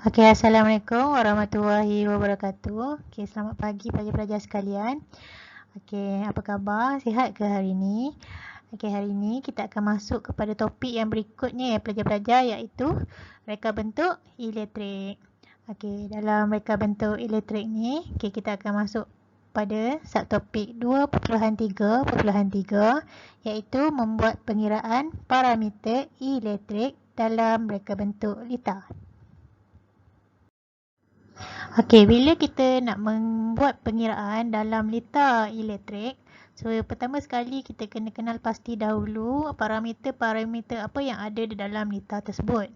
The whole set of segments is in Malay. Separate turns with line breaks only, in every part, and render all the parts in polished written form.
Okey, Assalamualaikum warahmatullahi wabarakatuh. Okey, selamat pagi pelajar-pelajar sekalian. Okey, apa khabar? Sihat ke hari ini? Okey, hari ini kita akan masuk kepada topik yang berikutnya ya pelajar-pelajar, iaitu reka bentuk elektrik. Okey, dalam reka bentuk elektrik ni, kita akan masuk pada subtopik 2.3.3, iaitu membuat pengiraan parameter elektrik dalam reka bentuk lita. Okey, bila kita nak membuat pengiraan dalam lita elektrik, so pertama sekali kita kena kenal pasti dahulu parameter-parameter apa yang ada di dalam lita tersebut.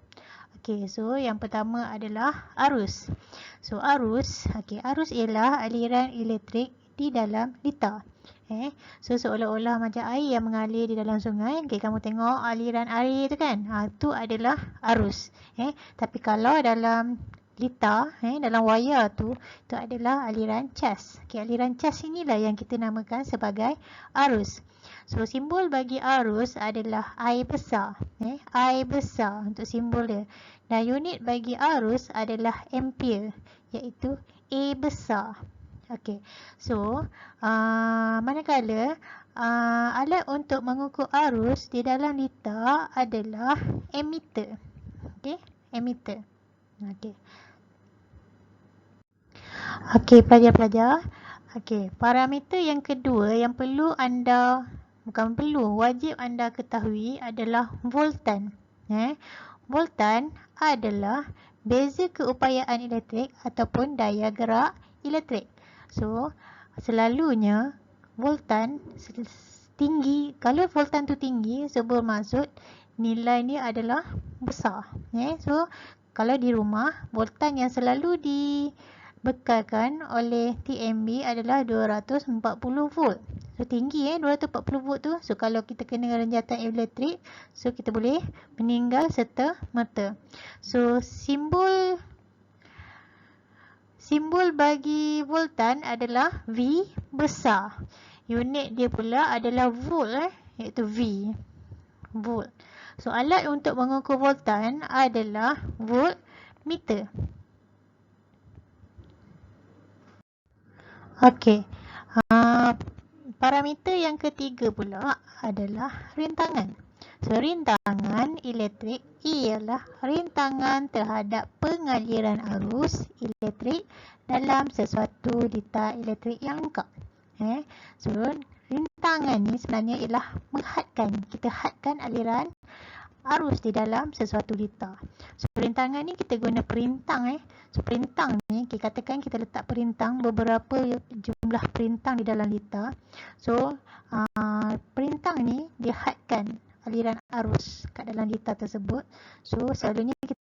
Okey, so yang pertama adalah arus. So arus, arus ialah aliran elektrik di dalam lita. So seolah-olah macam air yang mengalir di dalam sungai. Kamu tengok aliran air tu kan? Tu adalah arus. Tapi kalau dalam lita, dalam wayar tu, itu adalah aliran cas. Aliran cas inilah yang kita namakan sebagai arus. So simbol bagi arus adalah I besar. I besar untuk simbol dia. Dan unit bagi arus adalah ampere, iaitu A besar. Okey. So manakala alat untuk mengukur arus di dalam lita adalah ammeter. Okey, ammeter. Okey. Okey, pelajar-pelajar. Okey, parameter yang kedua yang wajib anda ketahui adalah voltan. Voltan adalah beza keupayaan elektrik ataupun daya gerak elektrik. So, selalunya voltan tinggi. Kalau voltan tu tinggi, so bermaksud nilai ni adalah besar. So, kalau di rumah, voltan yang selalu dibekalkan oleh TMB adalah 240 volt. So tinggi 240 volt tu. So kalau kita kena renjatan elektrik, so kita boleh meninggal serta merta. So simbol bagi voltan adalah V besar. Unit dia pula adalah volt, iaitu V. Volt. So alat untuk mengukur voltan adalah voltmeter. Okey. Parameter yang ketiga pula adalah rintangan. So, rintangan elektrik ialah rintangan terhadap pengaliran arus elektrik dalam sesuatu lita elektrik yang lengkap. So, rintangan ni sebenarnya ialah menghadkan. Kita hadkan aliran arus di dalam sesuatu lita. So, perintangan ni kita guna perintang. So, perintang ni, katakan kita letak perintang, beberapa jumlah perintang di dalam lita. So, perintang ni dia hadkan aliran arus kat dalam lita tersebut. So, selalunya kita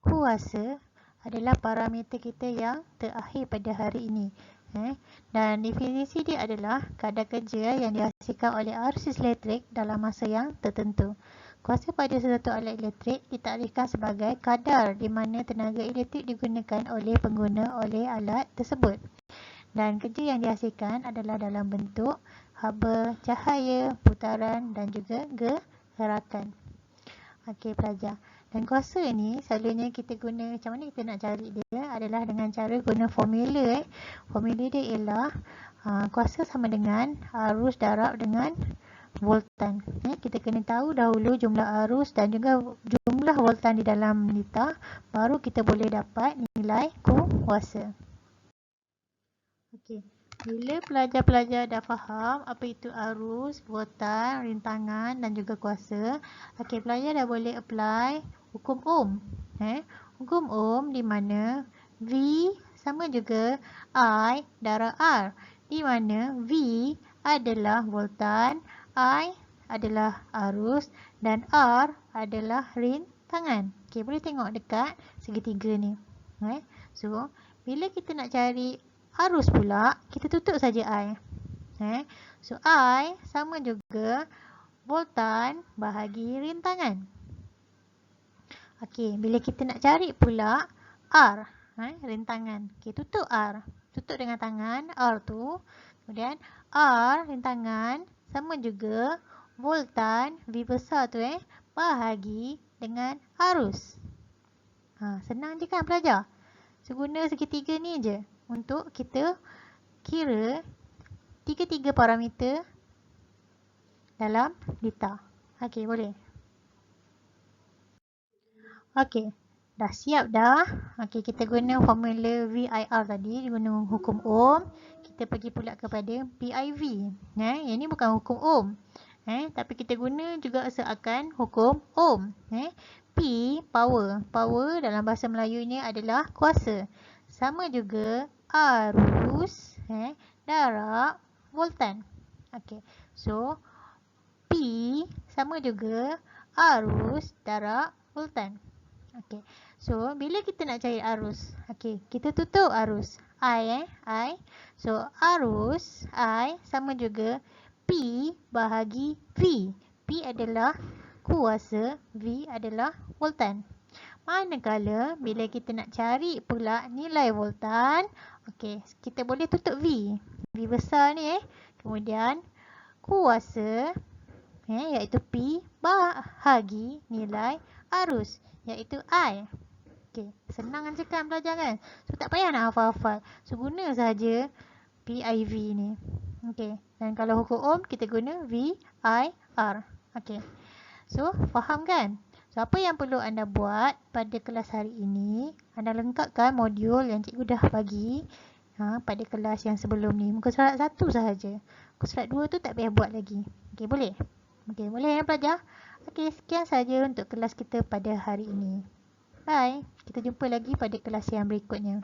kuasa adalah parameter kita yang terakhir pada hari ini. Dan definisi dia adalah kadar kerja yang dihasilkan oleh arus elektrik dalam masa yang tertentu. Kuasa pada sesuatu alat elektrik ditakdirkan sebagai kadar di mana tenaga elektrik digunakan oleh pengguna oleh alat tersebut. Dan kerja yang dihasilkan adalah dalam bentuk haba cahaya, putaran dan juga gerakan. Okey, pelajar. Dan kuasa ni selalunya kita guna, macam mana kita nak cari dia adalah dengan cara guna formula. Formula dia ialah kuasa sama dengan arus darab dengan voltan. Kita kena tahu dahulu jumlah arus dan juga jumlah voltan di dalam lita, baru kita boleh dapat nilai kuasa. Okey. Bila pelajar-pelajar dah faham apa itu arus, voltan, rintangan dan juga kuasa, okey, pelajar dah boleh apply hukum Ohm. Hukum Ohm di mana V sama juga I darab R. Di mana V adalah voltan, I adalah arus dan R adalah rintangan. Okey, boleh tengok dekat segitiga ni. So, bila kita nak cari arus pula, kita tutup saja I. So, I sama juga voltan bahagi rintangan. Okey, bila kita nak cari pula R, rintangan. Okey, tutup R. Tutup dengan tangan R tu. Kemudian R rintangan sama juga voltan V besar tu bahagi dengan arus. Senang je kan pelajar? So, guna segitiga ni je untuk kita kira tiga-tiga parameter dalam lita. Okey, boleh. Okey, dah siap dah. Okey, kita guna formula VIR tadi, guna hukum Ohm. Kita pergi pula kepada PIV. Yang ni bukan hukum Ohm. Tapi kita guna juga seakan hukum Ohm. P, power. Power dalam bahasa Melayunya adalah kuasa. Sama juga arus darab voltan. Okey. So P sama juga arus darab voltan. Okey. So bila kita nak cari arus, okey, kita tutup arus I So arus I sama juga P bahagi V. P adalah kuasa, V adalah voltan. Manakala bila kita nak cari pula nilai voltan, okey, kita boleh tutup V. V besar ni Kemudian kuasa iaitu P bahagi nilai arus iaitu I. Okey, senang je kan belajar kan? So tak payah nak hafal-hafal. So guna saja PIV ni. Okey, dan kalau hukum Ohm kita guna VIR. Okey. So faham kan? So, apa yang perlu anda buat pada kelas hari ini, anda lengkapkan modul yang cikgu dah bagi pada kelas yang sebelum ni. Muka surat 1 sahaja. Muka surat 2 tu tak payah buat lagi. Okey, boleh? Okey, boleh ya pelajar? Okey, sekian sahaja untuk kelas kita pada hari ini. Bye. Kita jumpa lagi pada kelas yang berikutnya.